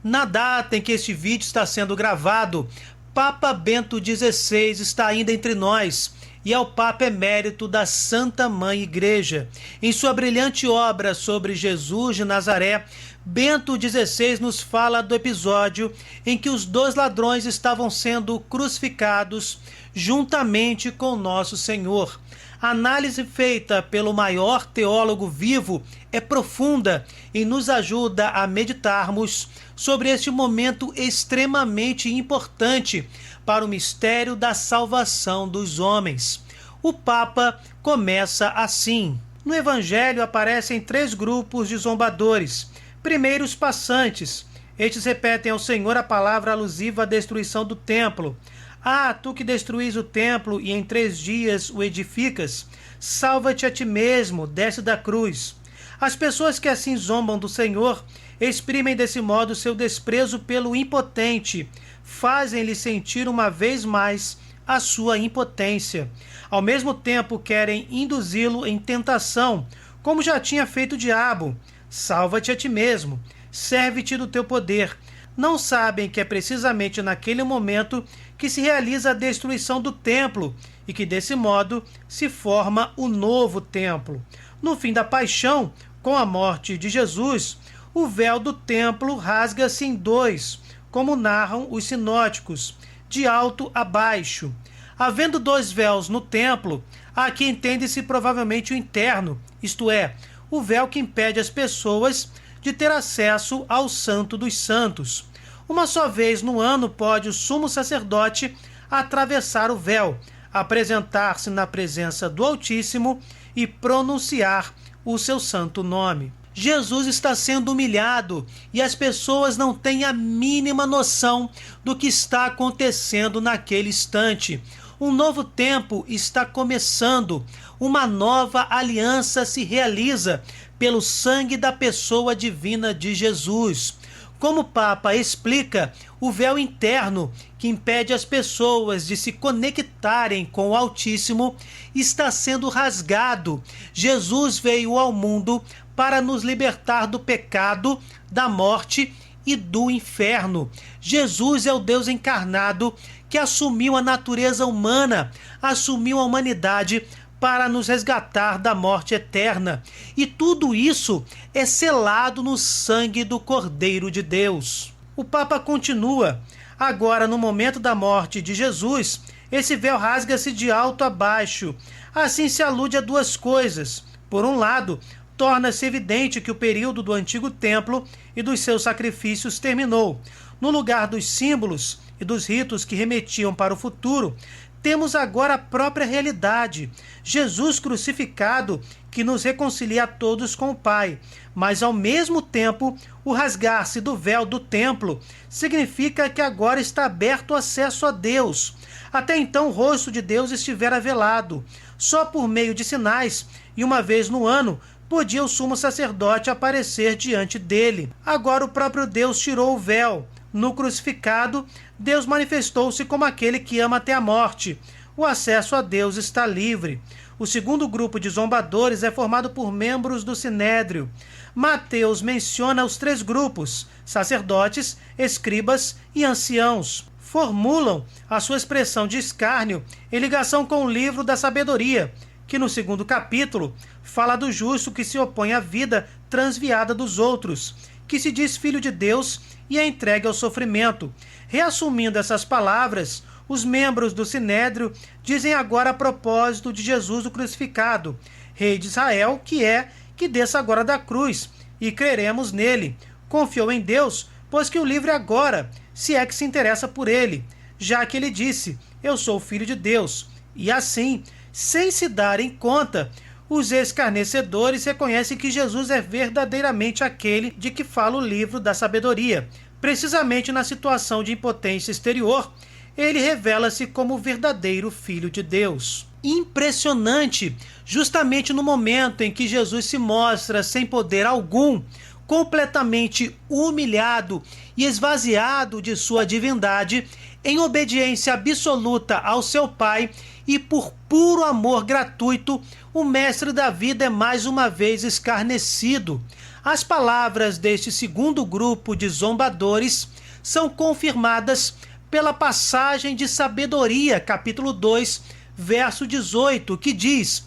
Na data em que este vídeo está sendo gravado, Papa Bento XVI está ainda entre nós e é o Papa Emérito da Santa Mãe Igreja. Em sua brilhante obra sobre Jesus de Nazaré, Bento XVI nos fala do episódio em que os dois ladrões estavam sendo crucificados juntamente com nosso Senhor. A análise feita pelo maior teólogo vivo é profunda e nos ajuda a meditarmos sobre este momento extremamente importante para o mistério da salvação dos homens. O Papa começa assim. No Evangelho aparecem 3 grupos de zombadores. Primeiro, os passantes. Estes repetem ao Senhor a palavra alusiva à destruição do templo. Ah, tu que destruís o templo e em 3 dias o edificas, salva-te a ti mesmo, desce da cruz. As pessoas que assim zombam do Senhor exprimem desse modo seu desprezo pelo impotente, fazem-lhe sentir uma vez mais a sua impotência. Ao mesmo tempo querem induzi-lo em tentação, como já tinha feito o diabo. Salva-te a ti mesmo, serve-te do teu poder. Não sabem que é precisamente naquele momento que se realiza a destruição do templo e que desse modo se forma o novo templo. No fim da paixão, com a morte de Jesus, o véu do templo rasga-se em 2, como narram os sinóticos, de alto a baixo. Havendo 2 véus no templo, aqui entende-se provavelmente o interno, isto é, o véu que impede as pessoas de ter acesso ao Santo dos Santos. Uma só vez no ano pode o sumo sacerdote atravessar o véu, apresentar-se na presença do Altíssimo e pronunciar o seu santo nome. Jesus está sendo humilhado e as pessoas não têm a mínima noção do que está acontecendo naquele instante. Um novo tempo está começando, uma nova aliança se realiza pelo sangue da pessoa divina de Jesus. Como o Papa explica, o véu interno que impede as pessoas de se conectarem com o Altíssimo está sendo rasgado. Jesus veio ao mundo para nos libertar do pecado, da morte e do inferno. Jesus é o Deus encarnado que assumiu a natureza humana, assumiu a humanidade para nos resgatar da morte eterna. E tudo isso é selado no sangue do Cordeiro de Deus. O Papa continua. Agora, no momento da morte de Jesus, esse véu rasga-se de alto a baixo. Assim se alude a 2 coisas. Por um lado, torna-se evidente que o período do antigo templo e dos seus sacrifícios terminou. No lugar dos símbolos e dos ritos que remetiam para o futuro, temos agora a própria realidade, Jesus crucificado, que nos reconcilia a todos com o Pai. Mas, ao mesmo tempo, o rasgar-se do véu do templo significa que agora está aberto o acesso a Deus. Até então, o rosto de Deus estivera velado. Só por meio de sinais, e uma vez no ano, podia o sumo sacerdote aparecer diante dele. Agora o próprio Deus tirou o véu. No crucificado, Deus manifestou-se como aquele que ama até a morte. O acesso a Deus está livre. O segundo grupo de zombadores é formado por membros do Sinédrio. Mateus menciona os 3 grupos, sacerdotes, escribas e anciãos. Formulam a sua expressão de escárnio em ligação com o livro da sabedoria, que no 2º capítulo fala do justo que se opõe à vida transviada dos outros, que se diz filho de Deus e é entregue ao sofrimento. Reassumindo essas palavras, os membros do Sinédrio dizem agora a propósito de Jesus o crucificado: Rei de Israel, que desça agora da cruz, e creremos nele. Confiou em Deus, pois que o livre agora, se é que se interessa por ele, já que ele disse: eu sou o filho de Deus. E assim, sem se darem conta, os escarnecedores reconhecem que Jesus é verdadeiramente aquele de que fala o livro da sabedoria. Precisamente na situação de impotência exterior, ele revela-se como o verdadeiro Filho de Deus. Impressionante! Justamente no momento em que Jesus se mostra sem poder algum, completamente humilhado e esvaziado de sua divindade, em obediência absoluta ao seu Pai e por puro amor gratuito, o mestre da vida é mais uma vez escarnecido. As palavras deste segundo grupo de zombadores são confirmadas pela passagem de Sabedoria, capítulo 2, verso 18, que diz: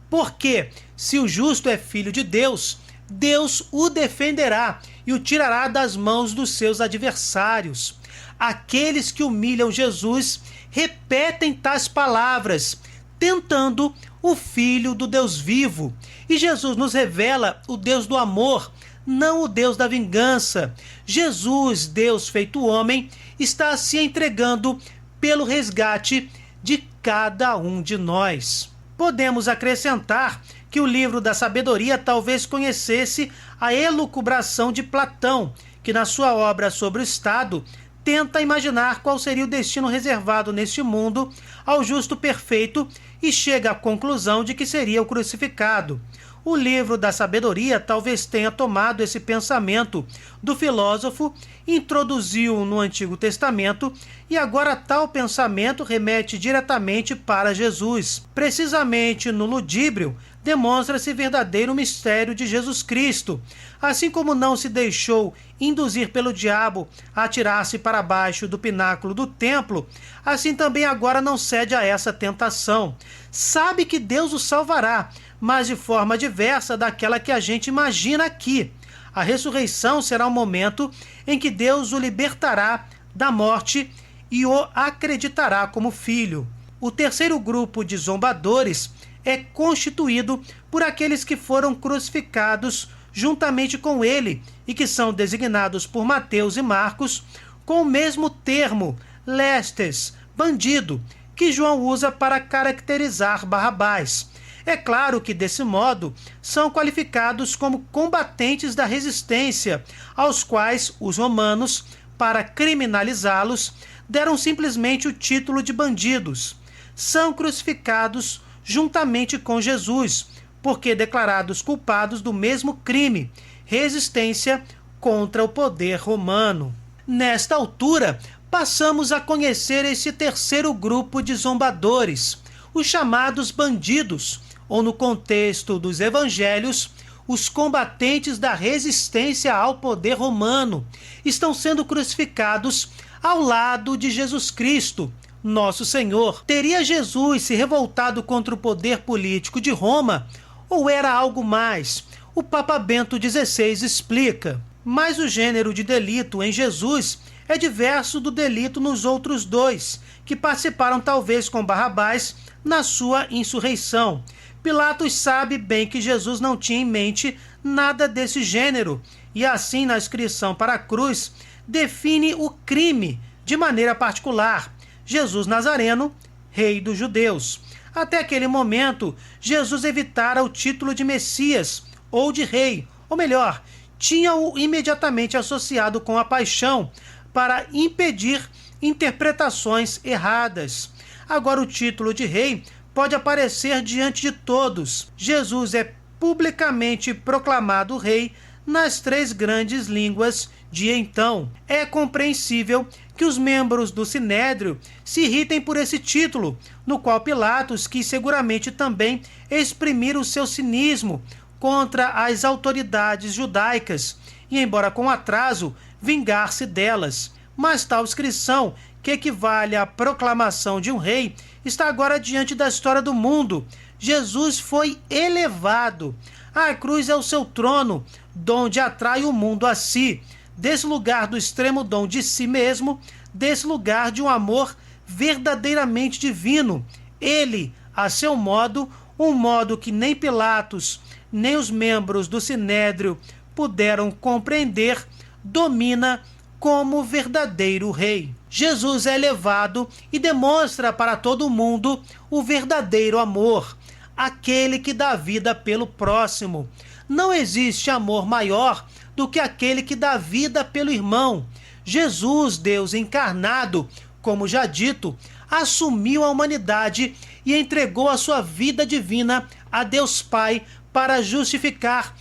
porque se o justo é filho de Deus, Deus o defenderá e o tirará das mãos dos seus adversários. Aqueles que humilham Jesus repetem tais palavras, tentando o Filho do Deus vivo. E Jesus nos revela o Deus do amor, não o Deus da vingança. Jesus, Deus feito homem, está se entregando pelo resgate de cada um de nós. Podemos acrescentar que o livro da Sabedoria talvez conhecesse a elucubração de Platão, que na sua obra sobre o Estado tenta imaginar qual seria o destino reservado neste mundo ao justo perfeito e chega à conclusão de que seria o crucificado. O livro da Sabedoria talvez tenha tomado esse pensamento do filósofo, introduziu-o no Antigo Testamento e agora tal pensamento remete diretamente para Jesus. Precisamente no ludíbrio demonstra-se verdadeiro mistério de Jesus Cristo. Assim como não se deixou induzir pelo diabo a atirar-se para baixo do pináculo do templo, assim também agora não cede a essa tentação. Sabe que Deus o salvará, mas de forma diversa daquela que a gente imagina aqui. A ressurreição será o momento em que Deus o libertará da morte e o acreditará como filho. O terceiro grupo de zombadores é constituído por aqueles que foram crucificados juntamente com ele e que são designados por Mateus e Marcos com o mesmo termo, lestes, bandido, que João usa para caracterizar Barrabás. É claro que, desse modo, são qualificados como combatentes da resistência, aos quais os romanos, para criminalizá-los, deram simplesmente o título de bandidos. São crucificados juntamente com Jesus, porque declarados culpados do mesmo crime, resistência contra o poder romano. Nesta altura, passamos a conhecer esse terceiro grupo de zombadores, os chamados bandidos, ou no contexto dos evangelhos, os combatentes da resistência ao poder romano, estão sendo crucificados ao lado de Jesus Cristo, nosso Senhor. Teria Jesus se revoltado contra o poder político de Roma ou era algo mais? O Papa Bento XVI explica: mas o gênero de delito em Jesus é diverso do delito nos outros dois, que participaram talvez com Barrabás na sua insurreição. Pilatos sabe bem que Jesus não tinha em mente nada desse gênero, e assim na inscrição para a cruz define o crime de maneira particular: Jesus Nazareno, rei dos judeus. Até aquele momento, Jesus evitara o título de Messias ou de rei, ou melhor, tinha-o imediatamente associado com a paixão para impedir interpretações erradas. Agora o título de rei pode aparecer diante de todos. Jesus é publicamente proclamado rei nas três grandes línguas de então. É compreensível que os membros do Sinédrio se irritem por esse título, no qual Pilatos quis seguramente também exprimir o seu cinismo contra as autoridades judaicas e, embora com atraso, vingar-se delas. Mas tal inscrição, que equivale à proclamação de um rei, está agora diante da história do mundo. Jesus foi elevado. A cruz é o seu trono, donde atrai o mundo a si. Desse lugar do extremo dom de si mesmo, desse lugar de um amor verdadeiramente divino. Ele, a seu modo, um modo que nem Pilatos, nem os membros do Sinédrio puderam compreender, domina como verdadeiro rei. Jesus é elevado e demonstra para todo mundo o verdadeiro amor, aquele que dá vida pelo próximo. Não existe amor maior do que aquele que dá vida pelo irmão. Jesus, Deus encarnado, como já dito, assumiu a humanidade e entregou a sua vida divina a Deus Pai para justificar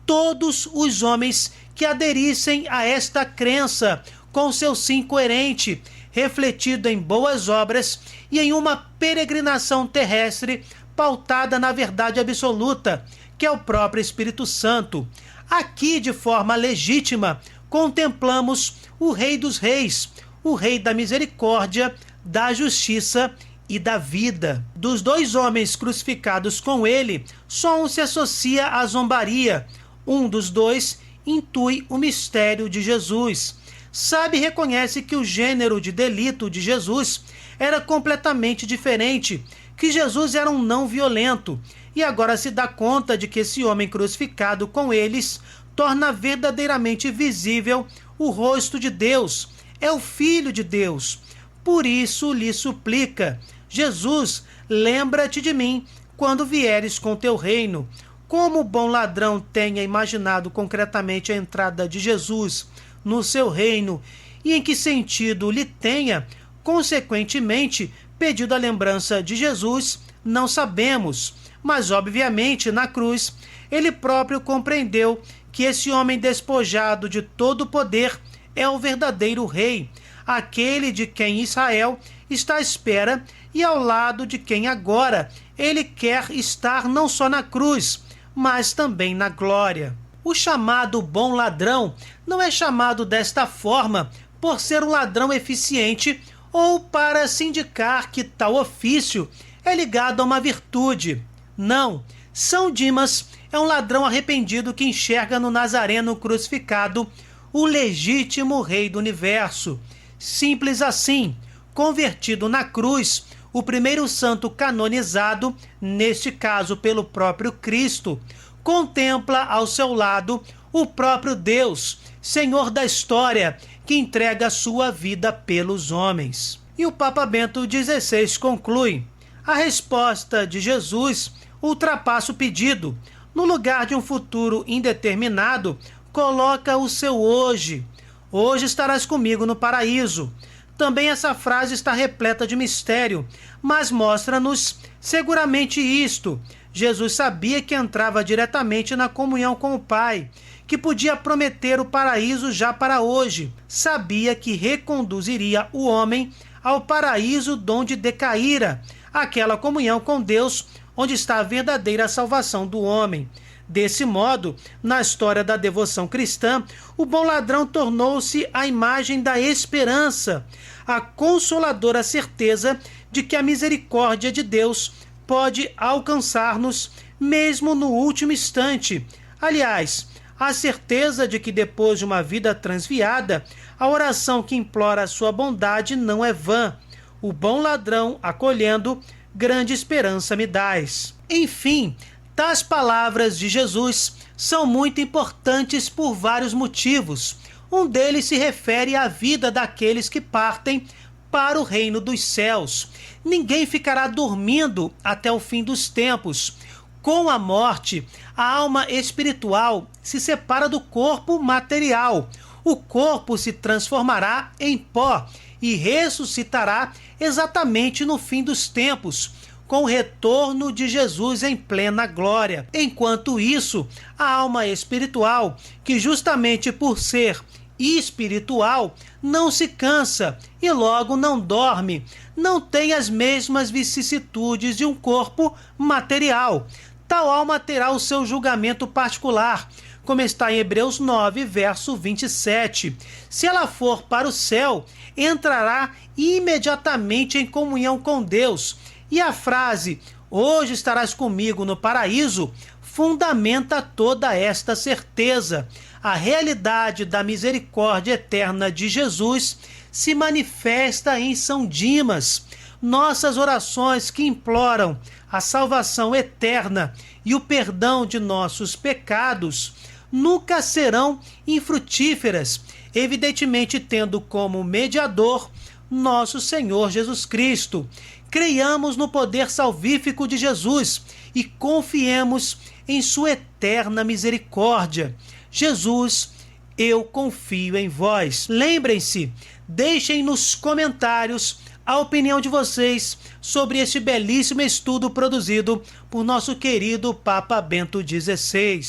todos os homens que aderissem a esta crença com seu sim coerente, refletido em boas obras e em uma peregrinação terrestre pautada na verdade absoluta, que é o próprio Espírito Santo. Aqui, de forma legítima, contemplamos o Rei dos Reis, o Rei da misericórdia, da justiça e da vida. Dos dois homens crucificados com ele, só um se associa à zombaria. Um dos dois intui o mistério de Jesus. Sabe e reconhece que o gênero de delito de Jesus era completamente diferente, que Jesus era um não violento, e agora se dá conta de que esse homem crucificado com eles torna verdadeiramente visível o rosto de Deus, é o Filho de Deus. Por isso lhe suplica: Jesus, lembra-te de mim quando vieres com teu reino. Como o bom ladrão tenha imaginado concretamente a entrada de Jesus no seu reino e em que sentido lhe tenha, consequentemente, pedido a lembrança de Jesus, não sabemos. Mas, obviamente, na cruz, ele próprio compreendeu que esse homem despojado de todo o poder é o verdadeiro rei, aquele de quem Israel está à espera e ao lado de quem agora ele quer estar não só na cruz, mas também na glória. O chamado bom ladrão não é chamado desta forma por ser um ladrão eficiente ou para se indicar que tal ofício é ligado a uma virtude. Não, São Dimas é um ladrão arrependido que enxerga no Nazareno crucificado o legítimo rei do universo. Simples assim, convertido na cruz, o primeiro santo canonizado, neste caso pelo próprio Cristo, contempla ao seu lado o próprio Deus, Senhor da história, que entrega sua vida pelos homens. E o Papa Bento XVI conclui: a resposta de Jesus ultrapassa o pedido. No lugar de um futuro indeterminado, coloca o seu hoje. Hoje estarás comigo no paraíso. Também essa frase está repleta de mistério, mas mostra-nos seguramente isto: Jesus sabia que entrava diretamente na comunhão com o Pai, que podia prometer o paraíso já para hoje. Sabia que reconduziria o homem ao paraíso donde decaíra, aquela comunhão com Deus onde está a verdadeira salvação do homem. Desse modo, na história da devoção cristã, o bom ladrão tornou-se a imagem da esperança, a consoladora certeza de que a misericórdia de Deus pode alcançar-nos mesmo no último instante. Aliás, a certeza de que depois de uma vida transviada, a oração que implora a sua bondade não é vã. O bom ladrão, acolhendo, grande esperança me dás. Enfim, tais palavras de Jesus são muito importantes por vários motivos. Um deles se refere à vida daqueles que partem para o reino dos céus. Ninguém ficará dormindo até o fim dos tempos. Com a morte, a alma espiritual se separa do corpo material. O corpo se transformará em pó e ressuscitará exatamente no fim dos tempos, com o retorno de Jesus em plena glória. Enquanto isso, a alma espiritual, que justamente por ser espiritual, não se cansa e logo não dorme, não tem as mesmas vicissitudes de um corpo material. Tal alma terá o seu julgamento particular, como está em Hebreus 9, verso 27. Se ela for para o céu, entrará imediatamente em comunhão com Deus. E a frase, hoje estarás comigo no paraíso, fundamenta toda esta certeza. A realidade da misericórdia eterna de Jesus se manifesta em São Dimas. Nossas orações que imploram a salvação eterna e o perdão de nossos pecados nunca serão infrutíferas, evidentemente tendo como mediador nosso Senhor Jesus Cristo. Creiamos no poder salvífico de Jesus e confiemos em sua eterna misericórdia. Jesus, eu confio em vós. Lembrem-se, deixem nos comentários a opinião de vocês sobre este belíssimo estudo produzido por nosso querido Papa Bento XVI.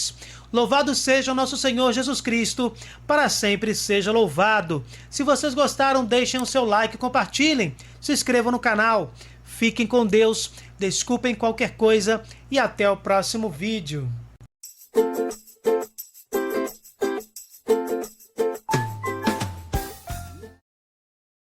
Louvado seja o nosso Senhor Jesus Cristo, para sempre seja louvado. Se vocês gostaram, deixem o seu like e compartilhem. Se inscrevam no canal. Fiquem com Deus, desculpem qualquer coisa e até o próximo vídeo.